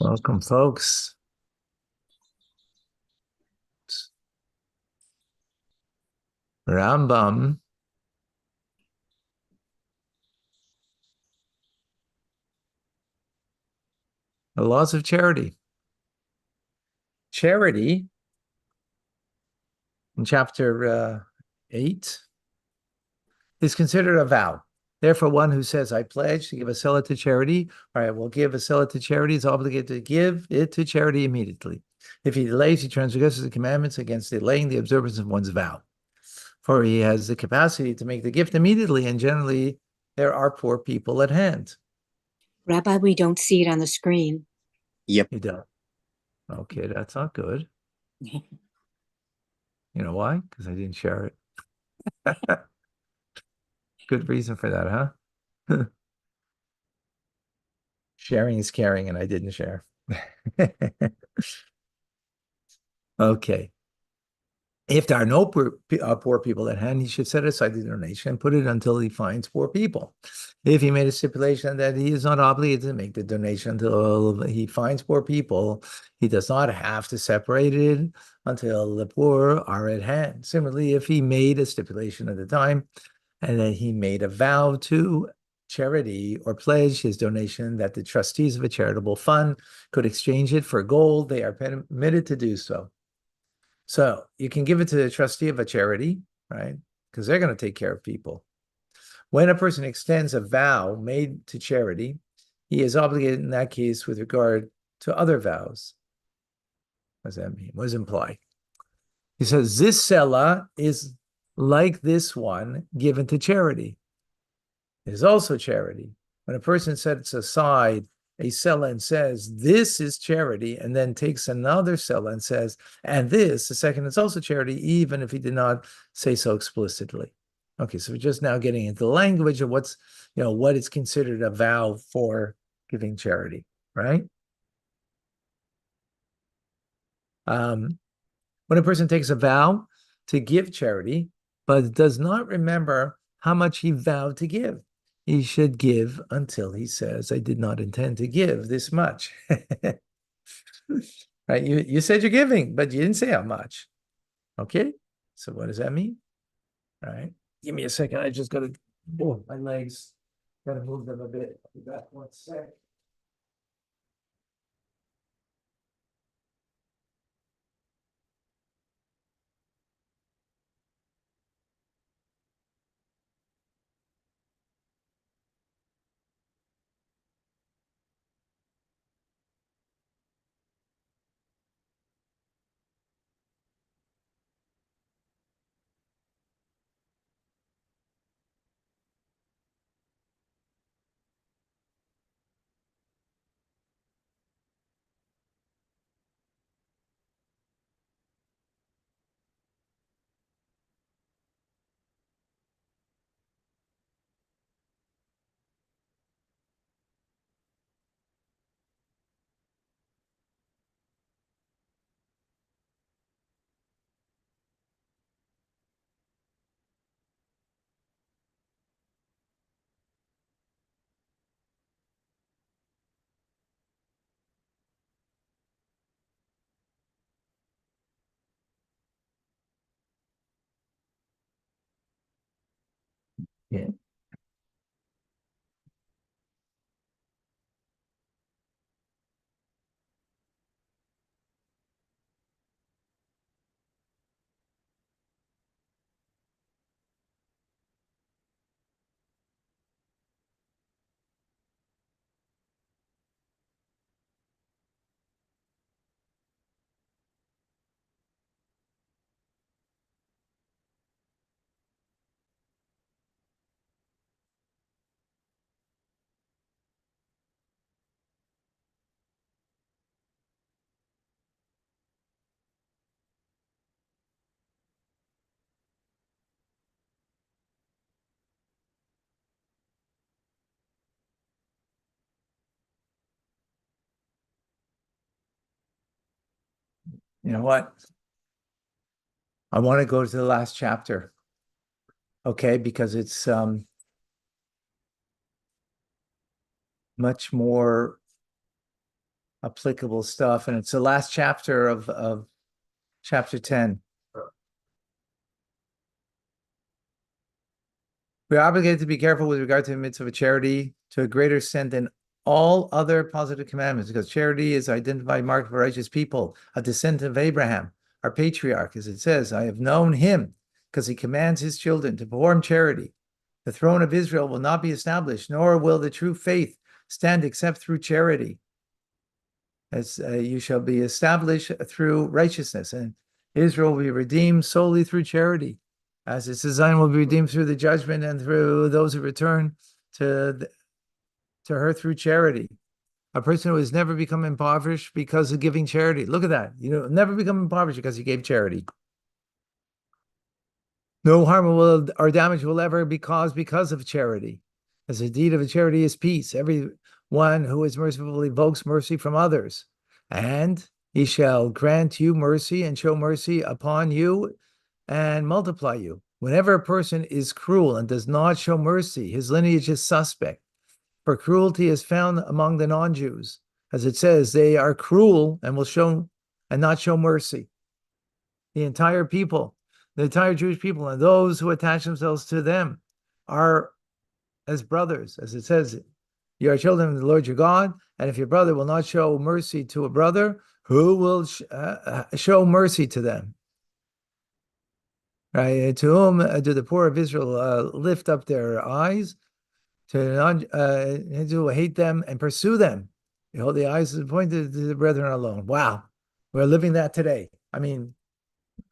Welcome, folks. Rambam, the laws of charity. Charity, in chapter 8, is considered a vow. Therefore, one who says, I pledge to give a selah to charity, or I will give a selah to charity, is obligated to give it to charity immediately. If he delays, he transgresses the commandments against delaying the observance of one's vow. For he has the capacity to make the gift immediately, and generally there are poor people at hand. Rabbi, we don't see it on the screen. Yep. You don't. Okay, that's not good. You know why? Because I didn't share it. Good reason for that, huh? Sharing is caring, and I didn't share. Okay. If there are no poor people at hand, he should set aside the donation and put it until he finds poor people. If he made a stipulation that he is not obligated to make the donation until he finds poor people, he does not have to separate it until the poor are at hand. Similarly, if he made a stipulation at the time and then he made a vow to charity or pledge his donation that the trustees of a charitable fund could exchange it for gold, they are permitted to do so. So you can give it to the trustee of a charity, right? Because they're going to take care of people. When a person extends a vow made to charity, he is obligated in that case with regard to other vows. What does that mean? What does it imply? He says, this selah is like this one given to charity. It is also charity. When a person sets aside a selah and says, this is charity, and then takes another selah and says, and this, the second is also charity, even if he did not say so explicitly. Okay, so we're just now getting into the language of what is considered a vow for giving charity, right? When a person takes a vow to give charity, but does not remember how much he vowed to give, he should give until he says, I did not intend to give this much. Right? You said you're giving, but you didn't say how much. Okay? So what does that mean? All right. Give me a second. I just got to, my legs, got to move them a bit. I'll be back 1 sec. Yeah. You know what? I want to go to the last chapter. Okay, because it's much more applicable stuff, and it's the last chapter of chapter 10. We're obligated to be careful with regard to the mitzvah of charity to a greater extent than all other positive commandments, because charity is identified mark for righteous people, a descendant of Abraham, our patriarch, as it says, I have known him because he commands his children to perform charity. The throne of Israel will not be established, nor will the true faith stand except through charity. As you shall be established through righteousness, and Israel will be redeemed solely through charity, as its design will be redeemed through the judgment and through those who return to her through charity. A person who has never become impoverished because of giving charity. Look at that. You never become impoverished because you gave charity. No harm or damage will ever be caused because of charity. As the deed of a charity is peace. Everyone who is merciful evokes mercy from others. And he shall grant you mercy and show mercy upon you and multiply you. Whenever a person is cruel and does not show mercy, his lineage is suspect. For cruelty is found among the non-Jews. As it says, they are cruel and will show and not show mercy. The entire Jewish people, and those who attach themselves to them are as brothers. As it says, you are children of the Lord your God, and if your brother will not show mercy to a brother, who will show mercy to them? Right? To whom do the poor of Israel lift up their eyes? To hate them and pursue them. Behold, the eyes is pointed to the brethren alone. Wow, we're living that today. I mean,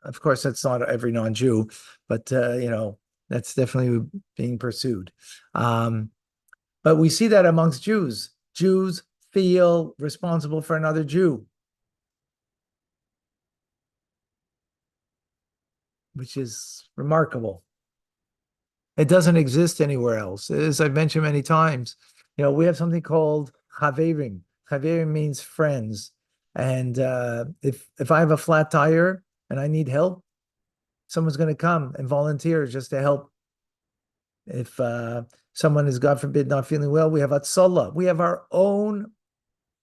of course, that's not every non-Jew, but that's definitely being pursued. But we see that amongst Jews. Jews feel responsible for another Jew, which is remarkable. It doesn't exist anywhere else. As I've mentioned many times, we have something called chaverim. Chaverim means friends. And if I have a flat tire and I need help, someone's going to come and volunteer just to help. If someone is, God forbid, not feeling well, we have Atzola. We have our own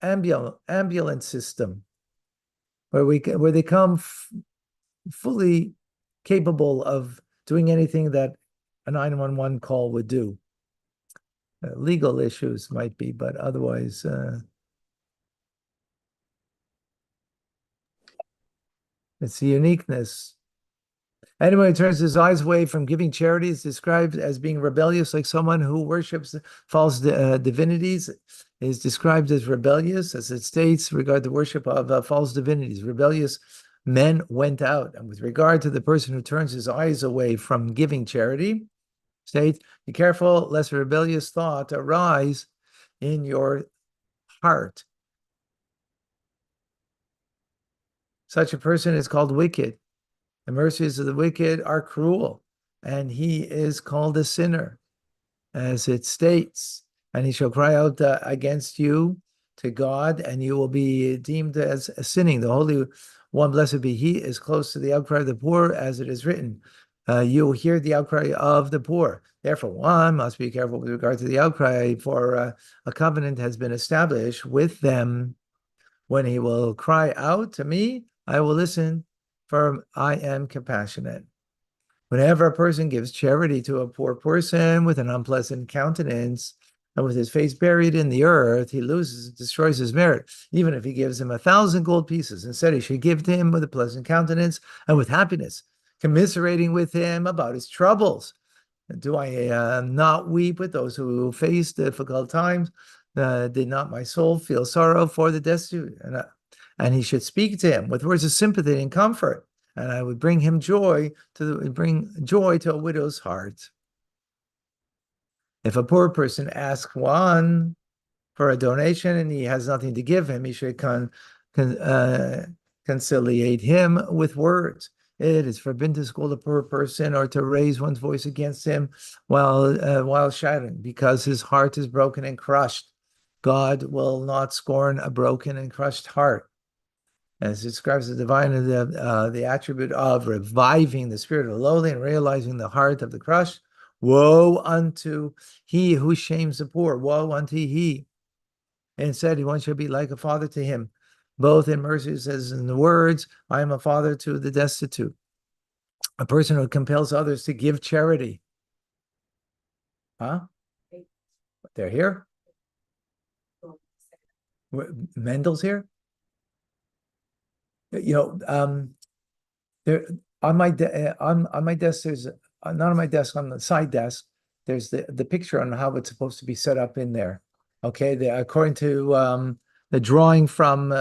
ambulance system where they come fully capable of doing anything that a 911 call would do. Legal issues might be, but otherwise, it's the uniqueness. Anyone who turns his eyes away from giving charity is described as being rebellious, like someone who worships false divinities is described as rebellious, as it states regarding the worship of false divinities. Rebellious men went out. And with regard to the person who turns his eyes away from giving charity, states, be careful lest a rebellious thought arise in your heart. Such a person is called wicked. The mercies of the wicked are cruel, and he is called a sinner, as it states, and he shall cry out against you to God, and you will be deemed as sinning. The Holy One, blessed be he, is close to the outcry of the poor, as it is written. You will hear the outcry of the poor. Therefore, one must be careful with regard to the outcry, for a covenant has been established with them. When he will cry out to me, I will listen, for I am compassionate. Whenever a person gives charity to a poor person with an unpleasant countenance and with his face buried in the earth, he destroys his merit. Even if he gives him 1,000 gold pieces, instead he should give to him with a pleasant countenance and with happiness, commiserating with him about his troubles. Do I not weep with those who face difficult times? Did not my soul feel sorrow for the destitute? And he should speak to him with words of sympathy and comfort, and I would bring joy to a widow's heart. If a poor person asks one for a donation and he has nothing to give him, he should conciliate him with words. It is forbidden to scold a poor person or to raise one's voice against him while shouting, because his heart is broken and crushed. God will not scorn a broken and crushed heart. As it describes the divine, the attribute of reviving the spirit of the lowly and realizing the heart of the crushed. Woe unto he who shames the poor. Woe unto he Instead, one should be like a father to him, both in mercy, it says in the words, I am a father to the destitute. A person who compels others to give charity. Huh? They're here? Mendel's here? There on my on my desk, there's not on my desk, on the side desk, there's the picture on how it's supposed to be set up in there. Okay, according to the drawing from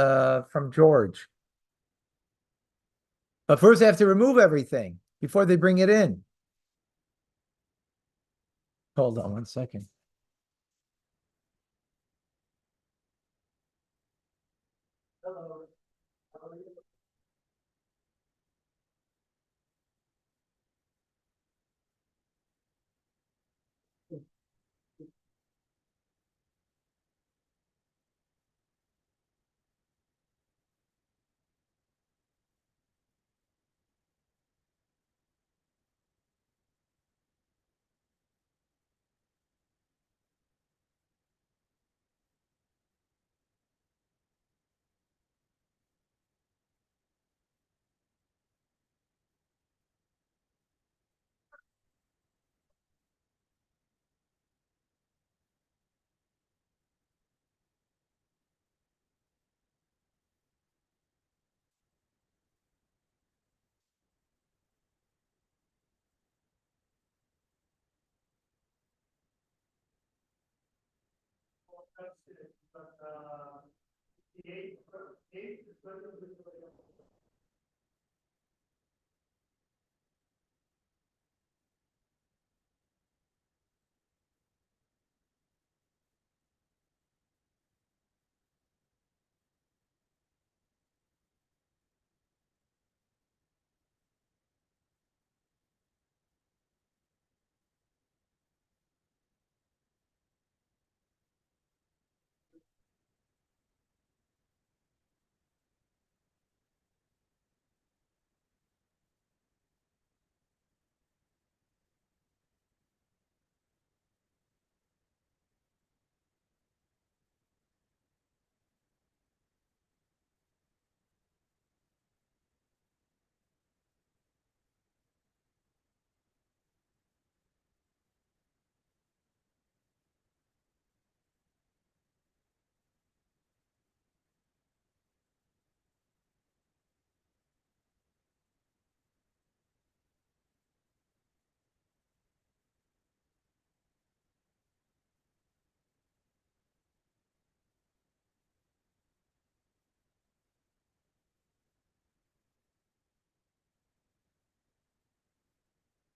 George. But first they have to remove everything before they bring it in. Hold on one second.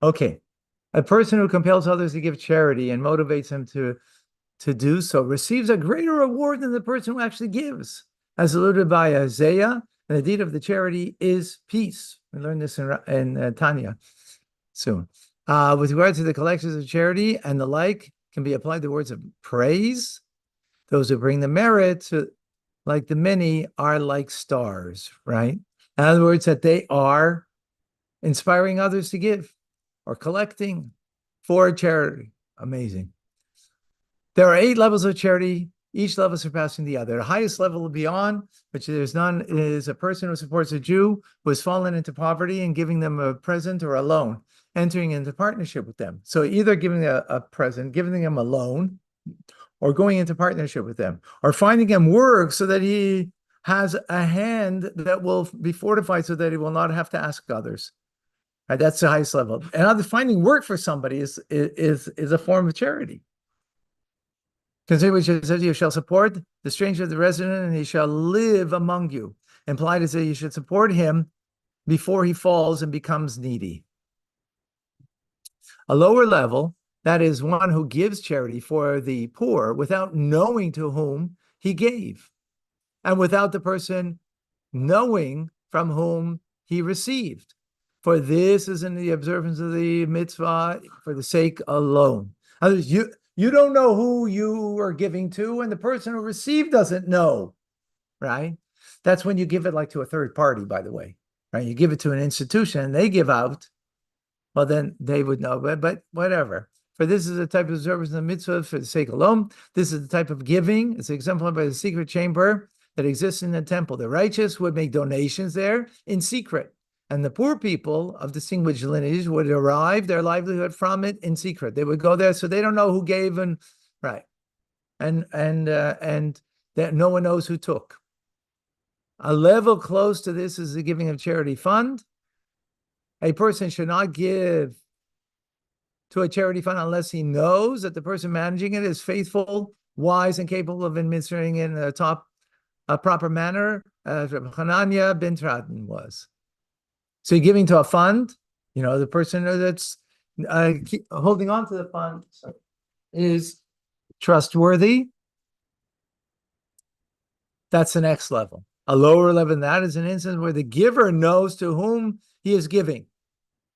Okay. A person who compels others to give charity and motivates them to do so receives a greater reward than the person who actually gives. As alluded by Isaiah, and the deed of the charity is peace. We learn this in Tanya soon. With regard to the collections of charity and the like, can be applied the words of praise. Those who bring the merit, like the many, are like stars, right? In other words, that they are inspiring others to give or collecting for charity. Amazing. There are 8 levels of charity, each level surpassing the other. The highest level beyond, which there's none, is a person who supports a Jew who has fallen into poverty and giving them a present or a loan, entering into partnership with them. So either giving a present, giving them a loan, or going into partnership with them, or finding him work so that he has a hand that will be fortified so that he will not have to ask others. Right? That's the highest level. And finding work for somebody is a form of charity. Consider which it says, you shall support the stranger, the resident, and he shall live among you. Implied is that you should support him before he falls and becomes needy. A lower level, that is one who gives charity for the poor without knowing to whom he gave, and without the person knowing from whom he received. For this is in the observance of the mitzvah for the sake alone. You don't know who you are giving to, and the person who received doesn't know, right? That's when you give it like to a third party, by the way, right? You give it to an institution and they give out, well, then they would know, but whatever. for this is a type of observance in the mitzvah for the sake alone. This is the type of giving. It's exemplified by the secret chamber that exists in the temple. The righteous would make donations there in secret, and the poor people of distinguished lineage would derive their livelihood from it in secret. They would go there, so they don't know who gave and right, and that no one knows who took. A level close to this is the giving of charity fund. A person should not give to a charity fund unless he knows that the person managing it is faithful, wise, and capable of administering it in a proper manner, as Rabbi Hanania ben Traden was. So you're giving to a fund, the person that's holding on to the fund is trustworthy. That's the next level. A lower level than that is an instance where the giver knows to whom he is giving,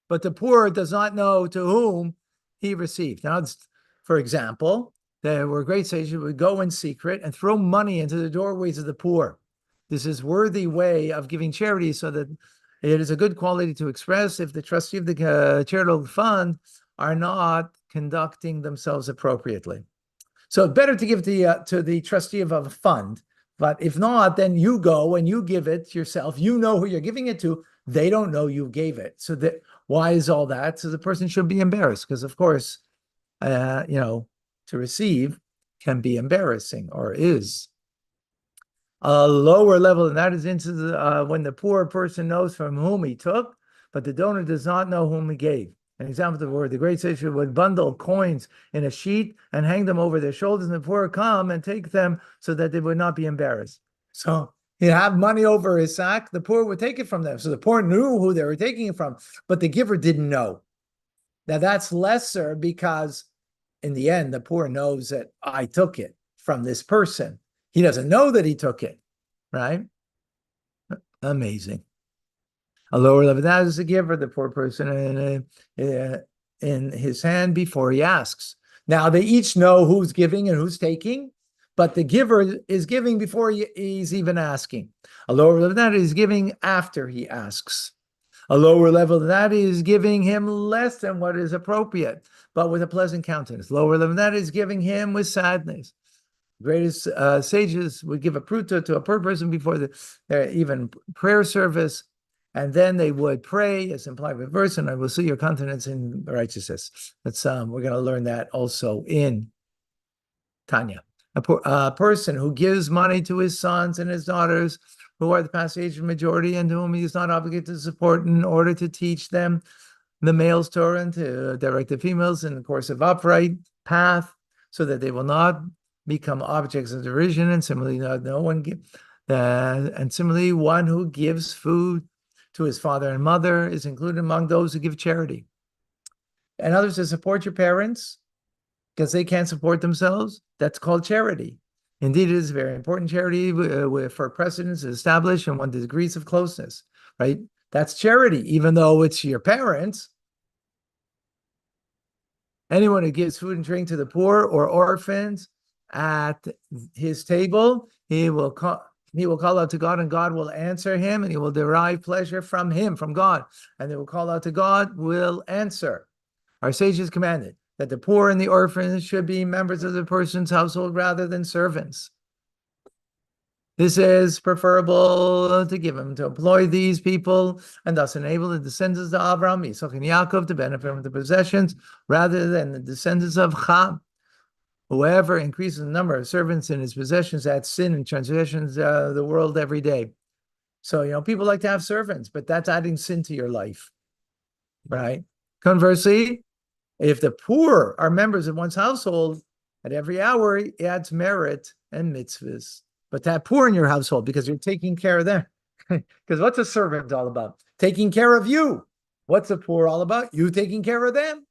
but the poor does not know to whom he received. Now, for example, there were great sages who would go in secret and throw money into the doorways of the poor. This is worthy way of giving charity, so that it is a good quality to express if the trustee of the charitable fund are not conducting themselves appropriately. So it's better to give to the trustee of a fund, but if not, then you go and you give it yourself. You know who you're giving it to. They don't know you gave it. So why is all that? So the person should be embarrassed, because of course, to receive can be embarrassing, or is. A lower level than that is into when the poor person knows from whom he took, but the donor does not know whom he gave. An example of the word, the great sage would bundle coins in a sheet and hang them over their shoulders, and the poor come and take them so that they would not be embarrassed. So he'd have money over his sack, the poor would take it from them. So the poor knew who they were taking it from, but the giver didn't know. Now that's lesser, because in the end, the poor knows that I took it from this person. He doesn't know that he took it, right? Amazing. A lower level that is the giver, the poor person in his hand before he asks. Now they each know who's giving and who's taking, but the giver is giving before he's even asking. A lower level that is giving after he asks. A lower level than that is giving him less than what is appropriate, but with a pleasant countenance. Lower level than that is giving him with sadness. Greatest sages would give a pruta to a poor person before the even prayer service, and then they would pray, as implied with verse, and I will see your countenance in righteousness. That's we're going to learn that also in Tanya. A person who gives money to his sons and his daughters, who are the past age of majority, and to whom he is not obligated to support, in order to teach them the males Torah and to direct the females in the course of upright path, so that they will not become objects of derision. And similarly, one who gives food to his father and mother is included among those who give charity. And others to support your parents because they can't support themselves. That's called charity. Indeed, it is very important. Charity for precedence is established and one degrees of closeness, right? That's charity, even though it's your parents. Anyone who gives food and drink to the poor or orphans at his table, he will call out to God, and God will answer him, and he will derive pleasure from him, from God. And they will call out to God, will answer. Our sages commanded that the poor and the orphans should be members of the person's household rather than servants. This is preferable to give him, to employ these people, and thus enable the descendants of Avraham, Yitzchak, and Yaakov to benefit from the possessions, rather than the descendants of Ham. Whoever increases the number of servants in his possessions adds sin and transgressions the world every day. So, people like to have servants, but that's adding sin to your life, right? Conversely, if the poor are members of one's household, at every hour, it adds merit and mitzvahs. But to have poor in your household, because you're taking care of them. Because what's a servant all about? Taking care of you. What's a poor all about? You taking care of them.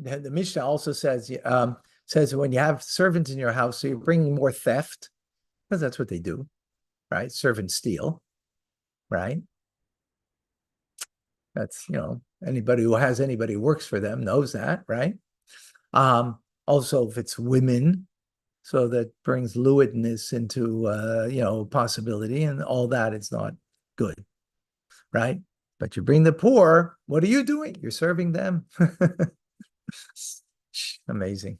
The Mishnah also says when you have servants in your house, so you're bringing more theft, because that's what they do, right? Servants steal, right? That's, anybody who has anybody who works for them knows that, right? Also, if it's women, so that brings lewdness into, possibility, and all that, it's not good, right? But you bring the poor, what are you doing? You're serving them. Amazing.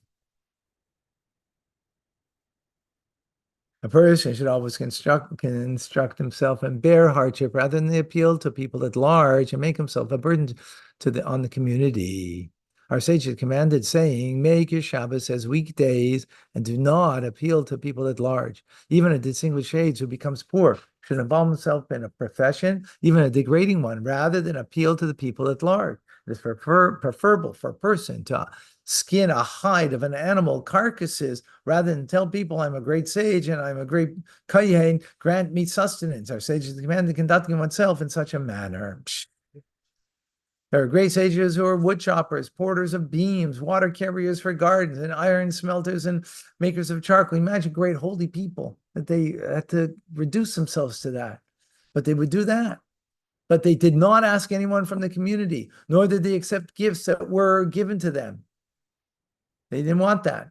A person should always instruct himself and bear hardship rather than appeal to people at large and make himself a burden on the community. Our sages commanded, saying, make your Shabbos as weekdays and do not appeal to people at large. Even a distinguished sage who becomes poor should involve himself in a profession, even a degrading one, rather than appeal to the people at large. It is preferable for a person to skin a hide of an animal carcasses rather than tell people I'm a great sage and I'm a great kayin, grant me sustenance. Our sages commanded conducting oneself in such a manner. There are great sages who are wood choppers, porters of beams, water carriers for gardens, and iron smelters and makers of charcoal. Imagine great holy people that they had to reduce themselves to that. But they would do that. But they did not ask anyone from the community, nor did they accept gifts that were given to them. They didn't want that.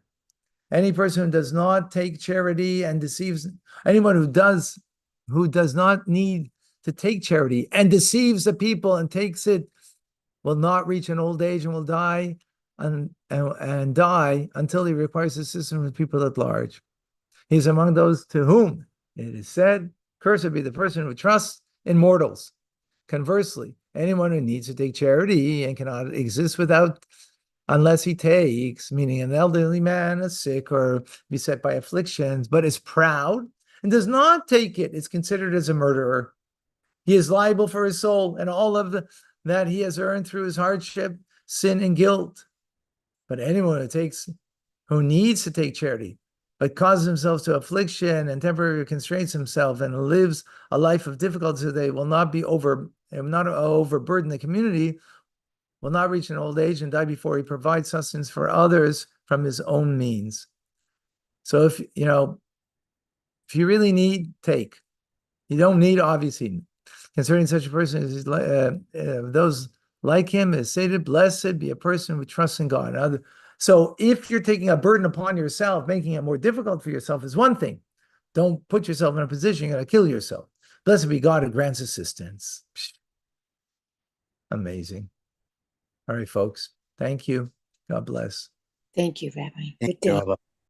Any person who does not take charity and deceives, anyone who does not need to take charity and deceives the people and takes it, will not reach an old age and will die and die until he requires assistance from people at large. He is among those to whom it is said, cursed be the person who trusts in mortals. Conversely, anyone who needs to take charity and cannot exist without unless he takes, meaning an elderly man, a sick, or beset by afflictions, but is proud and does not take it, is considered as a murderer. He is liable for his soul and all of that he has earned through his hardship, sin, and guilt. But anyone who needs to take charity, but causes himself to affliction and temporarily constrains himself and lives a life of difficulty so they will not overburden the community, will not reach an old age and die before he provides sustenance for others from his own means. So if you really need, take. You don't need, obviously. Concerning such a person as those like him is stated, blessed be a person who trusts in God. So if you're taking a burden upon yourself, making it more difficult for yourself is one thing. Don't put yourself in a position you're going to kill yourself. Blessed be God who grants assistance. Amazing. All right, folks. Thank you. God bless. Thank you, Rabbi. Thank Good day. you, Rabbi.